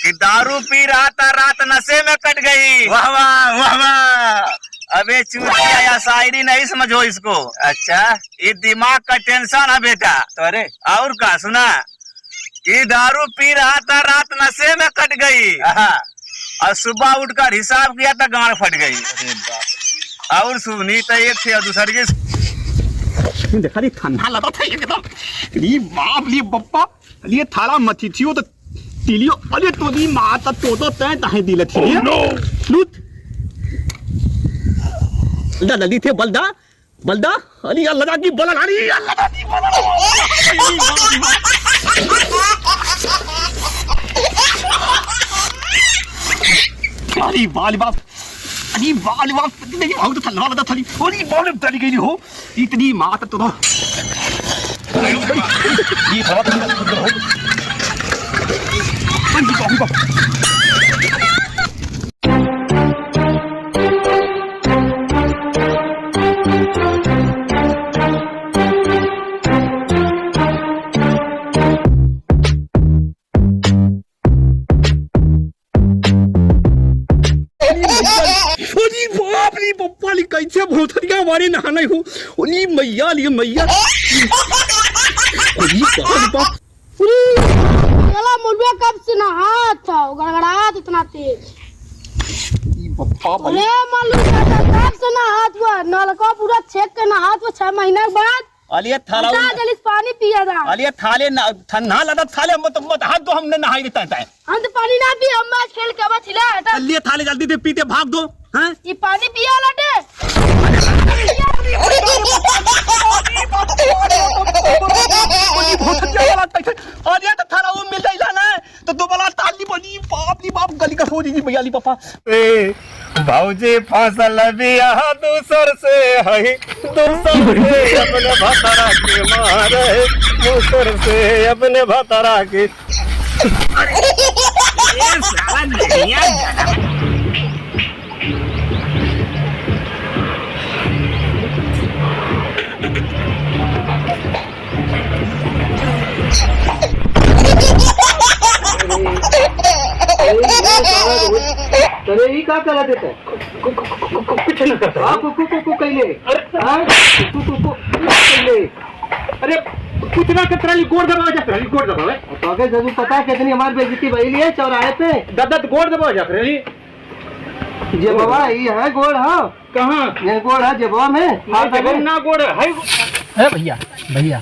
कि दारू पी रहा था, रात नशे में कट गई। वाह वाह वाह वाह। अबे चूतिया या शायरी नहीं समझो इसको। अच्छा, ये दिमाग का टेंशन है बेटा। तो अरे और का सुना कि दारू पी रहा था, रात नशे में कट गई और सुबह उठकर हिसाब किया था, गांड फट गई। और सुनी तो एक थे और दूसरी देखा नहीं ठंडा लगा था एकदम। बाप ली बप्पा लिए थाला मथी थियो तो तिलियो अरे तो दी माता तो तय ताहे दिल थी लूट लदी थे बलदा बलदा अली अल्लाह की बलल अली अल्लाह की बलल। अरे बाल बाप अरे बाल बाप देखिए भाग तो थल्ला लगा थली अरे बाल तली गई हो इतनी मात तो ये बहुत कैसे भूतरिया हमारे नहाना हो ओली मैया लिए मैया मुर्गा कब से नहा था गड़गड़ाहट इतना तेज। अरे मालूम कब से नहा हुआ नलका पूरा छेक के नहा हुआ 6 महीने के बाद। अलिए थाला जलिस पानी पिया था। अलिए थाले ठंडा लगा थाले मत हाथ दो हमने नहाई देता है हम तो पानी ना पी हम खेल के बाद छिला हटा अलिए थाले जल्दी से पीते भाग दो हैं ये पानी पिया लटे और ये तो थाला वो मिल जाइला ना तो दो बला ताली बनी बाप गली का हो जी भैया ली पापा ए भौजी फसल बिया दूसर से है दूसर से अपने भतरा के मारे दूसर से अपने भतरा के। ये साला नहीं अरे ये क्या करा देता है कुछ नहीं करता आप को कहले अरे कुछ ना करता गोड़ दबाव जाता है गोड़ दबाव तो अगर जरूर पता है कितनी हमारी बेइज्जती भई है चौराहे पे दद्दत गोड़ दबाव जाता है ये बाबा ये है गोड़ हाँ कहाँ ये गोड़ है जेबवा में ना गोड़ है भैया भैया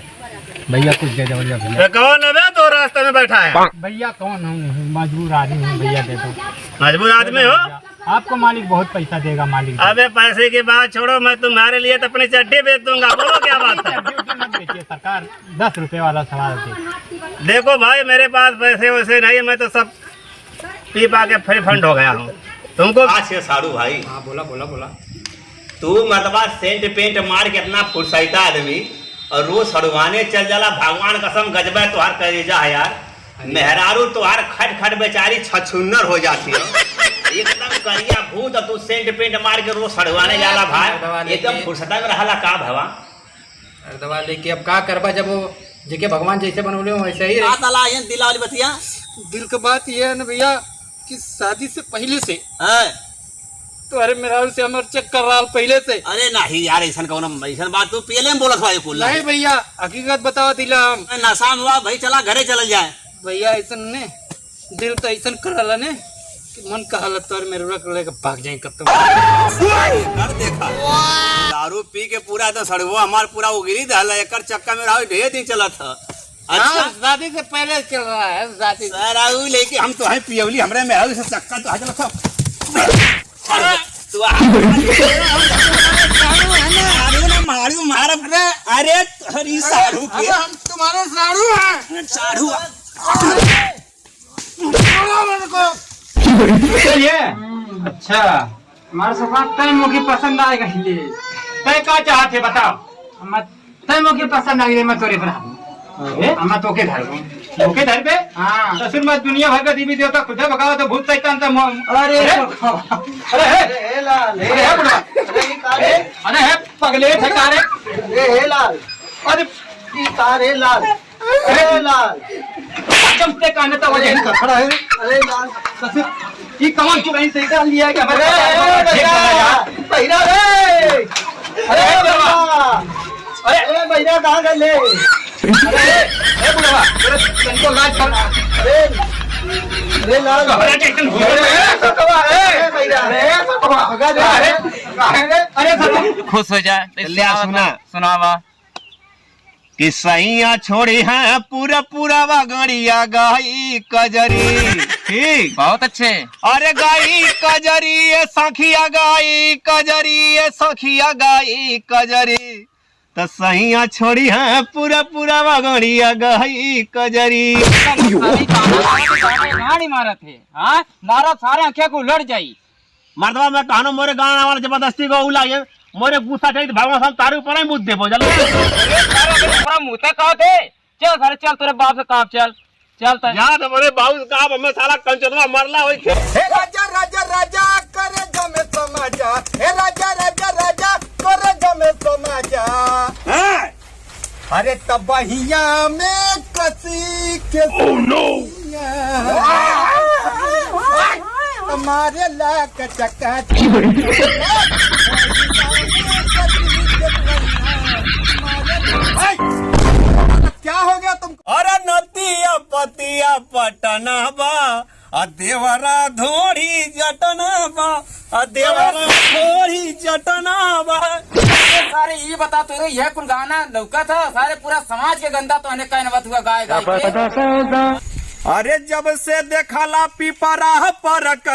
भैया कुछ दे दो भैया। कौन है तो रास्ते में बैठा है भैया कौन हूँ मजबूर आदमी हूँ भैया दे दो। मजबूर आदमी हो आपको मालिक बहुत पैसा देगा मालिक। अबे पैसे की बात छोड़ो मैं तुम्हारे लिए तो अपनी चड्डी बेच दूंगा। बोलो क्या बात है। मत बेचिए सरकार 10 रुपए वाला सवाल दे। देखो भाई मेरे पास पैसे वैसे नहीं मैं तो सब पी पा के फ्री फंड हो गया हूँ तुमको। अच्छा साड़ू भाई हाँ बोला बोला बोला तू मतलब सेंट पेंट मार के अपना फुर्सैता आदमी और रोज सड़वाने चल जाला। भगवान कसम गजबा तुहार करेजा है यार। मेहरारू तुहार खट खट बेचारी छछुन्नर हो जाती है एकदम करिया भूत और तू सेंट पेंट मार के रोज सड़वाने जाला भाई एकदम फुर्सता में रहला का भवा। दवा लेके अब का करबा जब वो जेके भगवान जैसे बनौले हो वैसे ही दिल वाली बतिया। दिल की बात ये है ना भैया कि शादी से पहले से तो अरे मेरा से हमर चेक कर रहा पहले से। अरे नहीं यार ऐसा कौन ऐसा बात तू पहले में बोलत भाई कुल नहीं भैया हकीकत बताओ दिला हम नशा में हुआ भाई चला घरे चल जाए भैया ऐसा ने दिल तो ऐसा करला ने कि मन कहला तोर मेरे रख लेके भाग जाए कब कर देखा दारू पी के पूरा तो सड़वा हमार पूरा उगिरी दहला एकर चक्का में रहो ढेर दिन चला था। अच्छा शादी से पहले चल रहा है शादी सराऊ लेके हम तो है पियवली हमरे में है चक्का तो चला था मारू मार अरे हरी साड़ू हम तुम्हारे साड़ू हैं साड़ू ये अच्छा हमारे सफा तय मुखी पसंद आएगा ये तय का चाहते बताओ तय मुखी पसंद आ गई मैं तोरे पर हम तो के धर पे हाँ तो फिर मैं दुनिया भर का देवी देवता खुद भगाओ तो भूत शैतान अरे अरे लाल अरे है पगले ठकारे हे लाल अरे तारे लाल हे लाल जमते काने तो वजह नहीं खड़ा है। अरे यार ससुर ये कमान क्यों नहीं सही डाल लिया है क्या हमारे भैया रे। अरे भैया कहाँ गए ले। अरे बुढ़वा तुमको लाज कर। अरे लाज अरे खुश हो जाए सुनावा कि सैया छोड़ी है पूरा पूरा गड़िया गाई कजरी। ठीक बहुत अच्छे। अरे गाई कजरी ये सखिया गाई कजरी ये सखिया गाई कजरी तो सैया छोड़ी है पूरा पूरा गड़िया गाई कजरी। गाड़ी मारा थे हाँ मारा सारे आंखें को उलट जाई। मर्दवा मैं कहानो मोरे गाना वाला जबरदस्ती को उलाए मोरे गुस्सा चाहिए भगवान साहब तारे ऊपर ही मुद्दे हो चलो मुँह कहा थे चल सारे चल तेरे बाप से काम चल चलता याद मोरे बाबू का हमें सारा कंचनवा मरला होई। हे राजा राजा राजा करे जमे समाजा। हे राजा राजा राजा करे जमे समाजा। अरे तबहिया में कसी के हमारे लाक चका क्या हो गया तुमको। अरे नतिया पतिया पटना बा देवरा धोड़ी जटना बा देवरा धोड़ी जटना बा। सारे ये बता तो यह कुल गाना लौका था सारे पूरा समाज के गंदा तो हने कहने हुआ गाय गाय। अरे जब से देखला पिपरा परक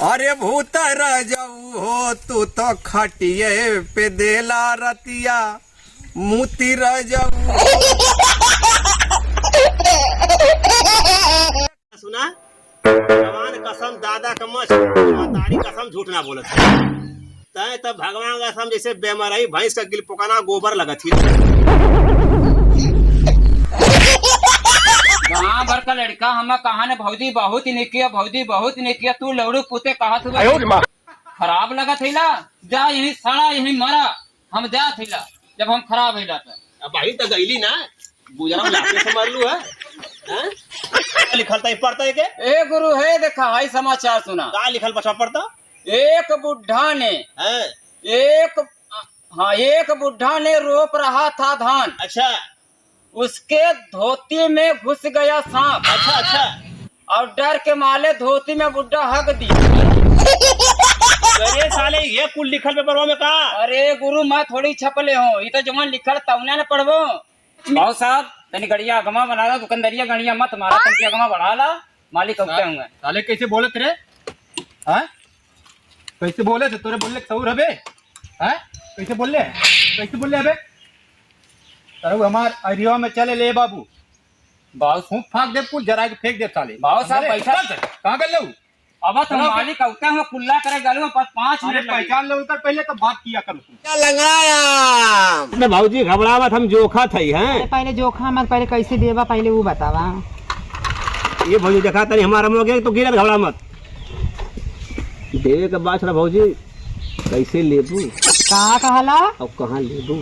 अरे भूत रजऊ हो तू तो खटिए पे देला रतिया मुती रजऊ। सुना भगवान कसम दादा का मछली कसम झूठ ना बोलत तय तब भगवान कसम जैसे बेमराई भैंस का गिल पुकाना गोबर लगत थी। वहाँ भर का लड़का हम कहा ने भौजी बहुत ही निकिया भौजी बहुत ही निकिया तू लौड़ू पुते कहा तू खराब लगा थैला जा यही सड़ा यही मरा हम जा थैला जब हम खराब हो जाता। अब भाई तो गईली ना गुजरा लाके से मार लू है लिखल था पढ़ता है के ए गुरु है देखा हाई समाचार सुना का लिखल बचा पढ़ता। एक बुढ़ा ने एक बुढ़ा ने रोप रहा था धान। अच्छा उसके धोती में घुस गया सांप। अच्छा अच्छा और डर के माले धोती में बुढ़ा हक दिया। अरे साले ये कुल लिखल पेपर में का। अरे गुरु मैं थोड़ी छपले हूँ ये तो जमन लिखल तवने न पढ़बो। भाव साहब तनी गड़िया अगमा बना ला दुकानदारिया गड़िया मत मारा तनी अगमा बढ़ा ला मालिक कहते होंगे। साले कैसे बोले तेरे हाँ कैसे बोले थे तोरे बोलने सऊर हबे हाँ कैसे बोले अबे तरु हमार अरिया में चले ले बाबू भाव फूंक फाक दे कुल जरा के फेंक दे साले। भाव साहब पैसा कहाँ कर लो अब तो मालिक कहते हैं कुल्ला करे गलू पर 5 मिनट पहचान लो उतर पहले तो बात किया करो क्या लगाया भाऊजी घबरावत हम जोखा थई हैं। पहले जोखा मत पहले कैसे देवा पहले वो बतावा। ये भौजी देखा तनी हमारा हो गया तो गिरत घबरा मत देवे के बाद थोड़ा भौजी कैसे लेबू कहा कहला अब कहाँ लेबू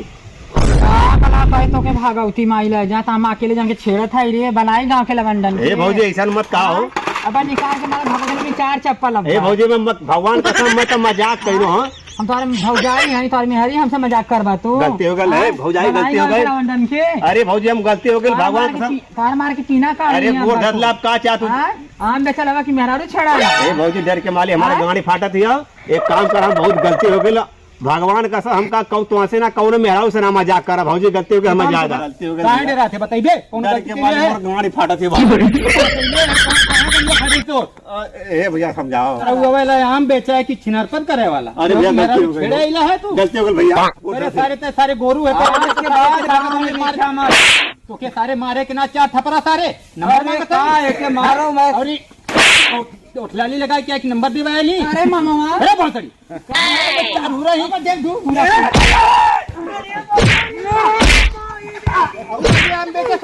कला कहे तो के भागवती माइला जा हम अकेले जाके छेड़त है रे बनाई गांव के लवंडन ए भौजी ऐसा मत कहा हो। अब निकाल के मारे भगवान में 4 चप्पल अब ए भौजी मैं मत भगवान कसम मैं तो मजाक कइनो हां हम तुम्हारे भौजाई हैं तुम्हारी मेहरी हमसे मजाक करबा तू गलती हो गई है भौजाई गलती हो गई लवंडन के। अरे भौजी हम गलती हो गई भगवान कसम तार मार के टीना का अरे गोर धरला का चाह तू आम बेचा लगा कि मेहरा छड़ा ए भौजी डर के माले हमारे गाड़ी फाटा थी एक काम कर हम बहुत गलती हो गई भगवान का हमका कौ तो से ना कौन मेहराऊ से ना मजाक करा भौजी गलती हो गई हम ज्यादा गलती हो गई काहे डरा थे बताइए कौन डर गलती के की माले है हमारे गाड़ी फाटा थी ए भैया समझाओ अरे वो वाला आम बेचा है कि छिनरपन करे वाला। अरे भैया गलती हो छेड़ा इला है तू गलती हो गई भैया मेरे सारे गोरू है इसके बाद मार तो के सारे मारे के ना 4 थपरा सारे नंबर मांगता है के मारो मैं और उठलाली लगा क्या एक नंबर दिवाया ली। अरे मामा अरे भोसड़ी चारू रही का देख दू आम बेचे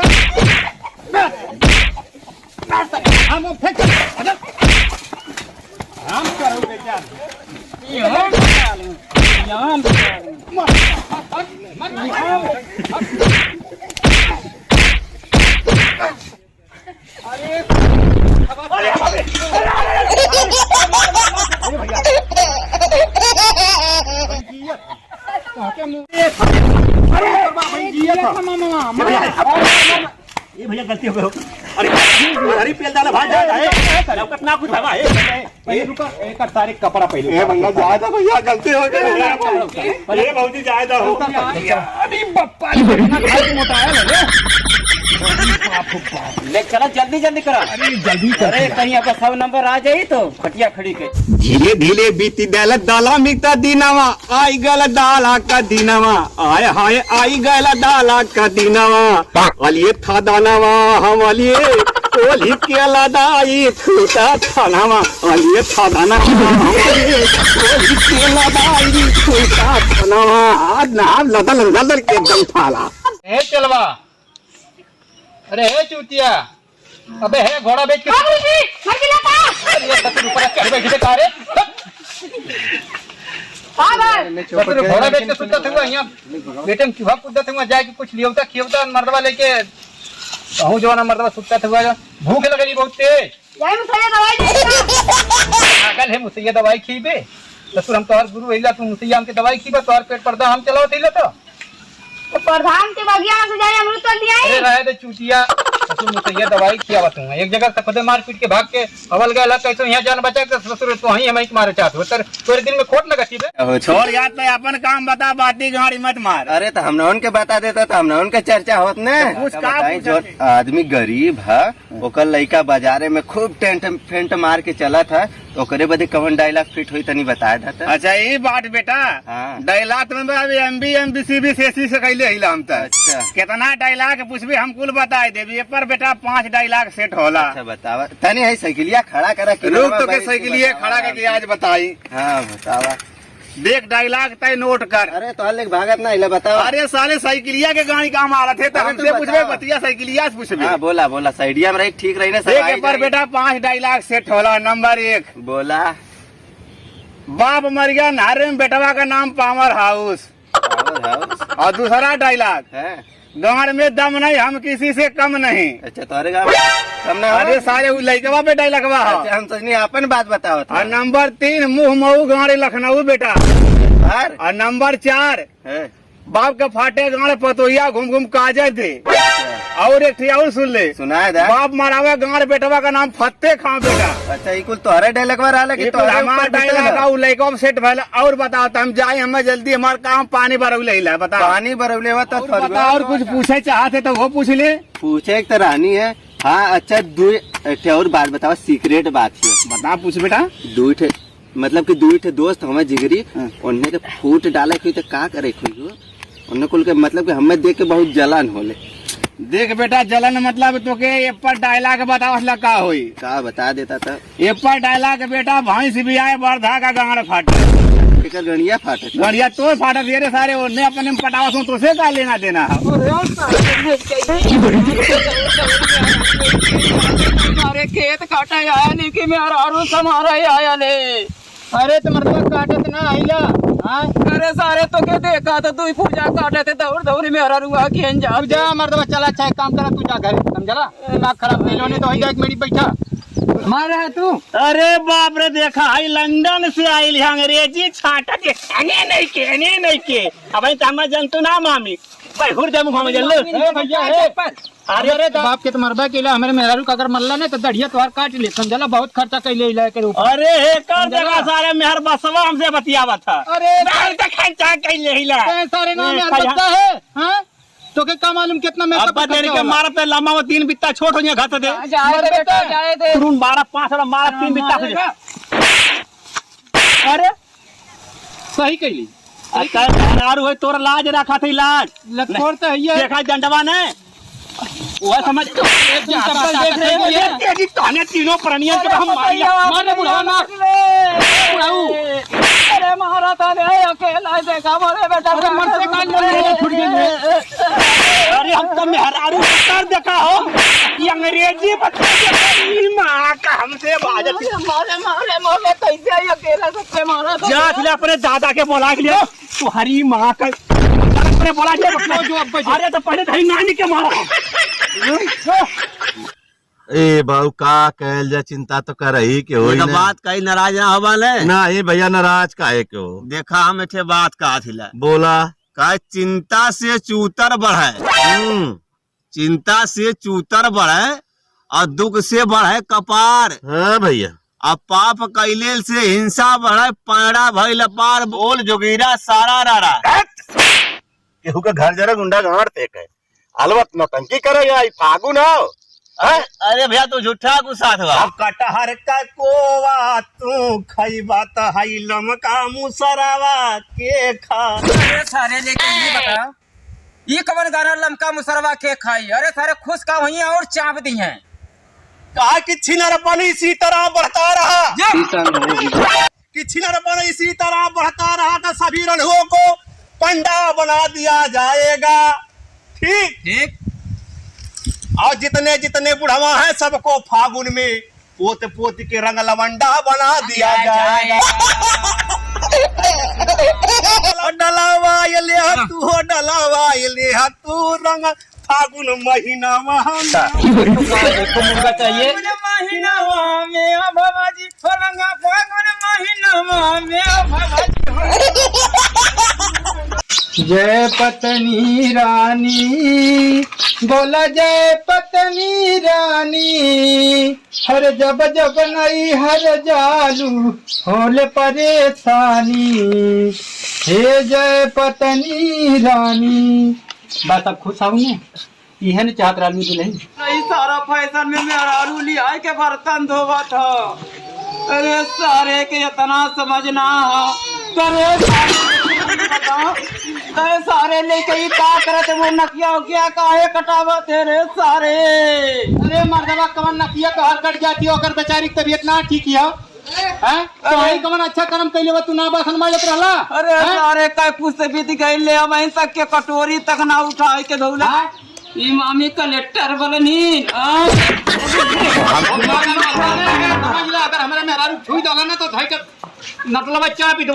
हम फेंक हम करोगे क्या के मुंह ये भैया गलती हो गई। अरे हरी पेल डाला भाग जाता है लौकत ना कुछ हवा है। पहले रुको, एक सारे कपड़ा पहले ए भैया जाए तो भैया गलती हो गई। अरे बहुत ही जाए तो हो। अरे बप्पा इतना खाई मोटा है ना ले चला जल्दी जल्दी करा। अरे जल्दी कर अरे कहीं आपका 100 नंबर आ जाई तो खटिया खड़ी के। धीरे धीरे बीती दल दाला मिगता दीनावा आई गल दाला का दीनावा आय हाय आई गल दाला का दीनावा अलिए था दानावा हम अलिए ओली के लदाई छूटा थानावा अलिए था दानावा हम अलिए ओली के लदाई छूटा थानावा आज नाम लदल लदल के एकदम थाला। ए चलवा, अरे हे चूतिया, अबे है घोड़ा बेच के अरे ये सत्तर ऊपर चढ़ बैठे का रे घोड़ा बेच के सुतत हुआ यहाँ बेटे में चूहा कूदत हुआ जाके कुछ लियोता खियोता मर्दवा लेके कहूँ जो ना मर्दवा सुतत हुआ भूख लगेगी बहुत तेज पागल है मुसैया दवाई खीबे ससुर हम तोहर गुरु अइला तू मुसैया हमके दवाई खीबा तोहर पेट पर्दा हम चलाओ थैला तो प्रधान के बगिया से जाए अमृत तो लिया अरे रहे दे चूतिया ससुर मुसैया दवाई खियावा तू एक जगह सफदे मार पीट के भाग के अवल गया कैसे यहाँ जान बचा के ससुर तो वहीं हमें मारे चाहते हो तोरे दिन में खोट लगती है। छोड़ यार तो अपन काम बता, बाती गाड़ी मत मार। अरे तो हमने उनके बता देता तो हमने उनके चर्चा होत ने पूछ का बताई पूछत जो आदमी गरीब है ओकर लइका बाजारे में खूब टेंट फेंट मार के चला था तो ओकरे बदे कवन डायलॉग फिट हुई तनी बताया था। अच्छा ये बात बेटा हाँ। डायलॉग में एमबी एमबीसी भी सेसी से कैले हिला हम तक अच्छा कितना डायलॉग पूछबी हम कुल बताए देवी ये पर बेटा 5 डायलॉग सेट होला। अच्छा बतावा तनी है साइकिलिया खड़ा करा के रुक तो के साइकिलिए खड़ा करके आज बताई। हाँ बतावा देख डायलॉग तय नोट कर। अरे तो हल्ले भागत ना इला बतावा। अरे साले साइकिलिया के गाड़ी काम आ रहे थे तो हाँ, हमसे तो पूछबे बताओ। बतिया साइकिलिया से पूछबे। हाँ बोला बोला साइडिया में रही ठीक रही ना सब देख आई ये पर जाई। बेटा 5 डायलॉग सेट होला। नंबर 1 बोला बाप मर गया नारे में बेटवा का नाम पावर हाउस। और दूसरा डायलॉग है गाँव में दम नहीं हम किसी से कम नहीं। अच्छा तुम्हारे गाँव में कम ना अरे सारे लड़कवा पे डायलॉगवा है। अच्छा हम सोचनी अपन बात बताओ और नंबर 3 मुंह मऊ गाड़ी लखनऊ बेटा। और नंबर 4 है बाप के फाटे गाड़ पतोहिया घूम घूम काजे थे। और एक और सुन ले सुनाए दा बाप मरावे गाड़ बेटवा का नाम फत्ते खां बेटा। अच्छा ये कुल तोहरे डायलॉग में रहा ये कुल हमारा डायलॉग और लड़कवा सेट भइल। और बताओ तो हम जाए हमें जल्दी हमारा काम पानी भरौले हिला बता। पानी बरवले हुआ तो बता और कुछ पूछे चाहते तो वो पूछ ले। पूछे एक तो रानी है। हाँ अच्छा दो एक और बात बताओ सीक्रेट बात है बता पूछ बेटा। दो ठे मतलब कि दो ठे दोस्त हमें जिगरी उन्हें के फूट डाले कोई तो का करे कोई उन्हें कुल के मतलब कि हमें देख के बहुत जलन होले। देख बेटा जलन मतलब तो के ये पर डायलॉग बताओ असला का होई। का बता देता था ये पर डायलॉग बेटा भैंस भी आए वर्धा का गाड़ फाटे एक गणिया फाटे बढ़िया तो फाटा तेरे सारे उन्हें अपने में पटावा सो तो से का लेना देना है। अरे खेत काटा आया नहीं कि मेरा आरू समारा आया ले। अरे तो मतलब काटत ना आइला। हाँ अरे सारे तो के देखा तो तू पूजा काटे थे दौड़ दौड़ मेरा रुआ के जा जा मर्दवा चला अच्छा एक काम करा तू जा घर समझला दिमाग खराब नहीं लोने तो एक मिनट बैठा मार रहा है तू। अरे बाप रे देखा हाई लंदन से आई अंग्रेजी छाटा के नहीं के अब हम जनतु ना मामी भाई हुर मुख में जल्लो भैया अरे बाप के तो मरबा के हमारे मेहरारू का अगर मरला नहीं तो दढ़िया तोहार काट ले समझला बहुत खर्चा कैले इला के ऊपर। अरे हे कर जगह सारे मेहर बसवा हमसे बतियावा था। अरे खर्चा कैले हिला सारे नाम में बच्चा है। हाँ तो के का मालूम कितना में अब देर के मारा पे लम्बा वो 3 बित्ता छोट हो गया घत दे जाए दे तुरंत 12-5 मारा 3 बित्ता हो जाए। अरे सही कैली नारू है तोर लाज रखा थी लाज लखोर तो है देखा डंडवा ने वो समझ चप्पल देख रहे हो ये तेजी ताने तीनों प्राणियों के हम मारिया मारे बुढ़ावा मार बुढ़ाऊ अरे महारा था ने अकेला देखा मारे बेटा मर से कान फुट गए। अरे हम तो मेहरारू कर देखा हो ये अंग्रेजी बता के मां का हमसे बाजत मारे कैसे आई अकेला सबसे मारा था जा ले अपने दादा के बोला के लिए तुम्हारी मां का अपने बोला के जो अब अरे तो पहले तेरी नानी के मारा ए बाबू का कहल जा, चिंता तो कर ही के हो तो बात कहीं नाराज ना हो ले। ना ये भैया नाराज काहे के हो? देखा हम एठे बात कहा थिला, बोला का चिंता से चूतर बढ़े, चिंता से चूतर बढ़े और दुख से बढ़े कपार। हाँ भैया, अब पाप कैले से हिंसा बढ़े पैड़ा भइल पार। बोल जोगीरा सारा रारा। केहू का घर जरा गुंडा गाड़ ते के अलवत नौटंकी करेगा, ई फागुन आओ। अरे भैया तू झूठा गुस्सा था। कटहर का कोवा तू खइबा त हई लमका मुसरावा के खा। अरे सारे लेके ये बता, ये कवन गाना लमका मुसरवा के खाई? अरे सारे खुश का वही और चाप दी हैं। कहा कि छिनरपन इसी तरह बढ़ता रहा, कि छिनरपन इसी तरह बढ़ता रहा तो सभी रणों को पंडा बना दिया जाएगा। ठीक ठीक। और जितने जितने बुढ़वा हैं सबको फागुन में पोत पोत के रंग लवंडा बना दिया जाएगा। डलावा ये ले तू हो, डलावा ये ले तू रंग फागुन महीना मुर्गा चाहिए महीना में बाबा जी, रंगा फागुन महीना में बाबा जी। जय पत्नी रानी बोला, जय पत्नी रानी, हर जब जब नई हर जालू होले परेशानी। हे जय पत्नी रानी। बात अब खुश आऊंगे, यह न चाहत रानी दुल्हन। नहीं सारा फैशन में मेहरारू लिया के बर्तन धोवा था। अरे सारे के इतना समझना करे सारे लेके ही का करत वो नकिया क्या काहे कटावा तेरे सारे। अरे मर्दवा कवन नकिया तो हर कट जाती हो, अगर बेचारी की तबीयत ना ठीक है तो आई कवन अच्छा कर्म कैले हो तू, ना बसन माजत रहला। अरे सारे का कुछ से बीत गइले, वहीं तक के कटोरी तक ना उठाए के धौला। ई मामी कलेक्टर बलनी अगर हमारे मेहरारू छुई डाला ना तो धाई का नटलवा चापी दो।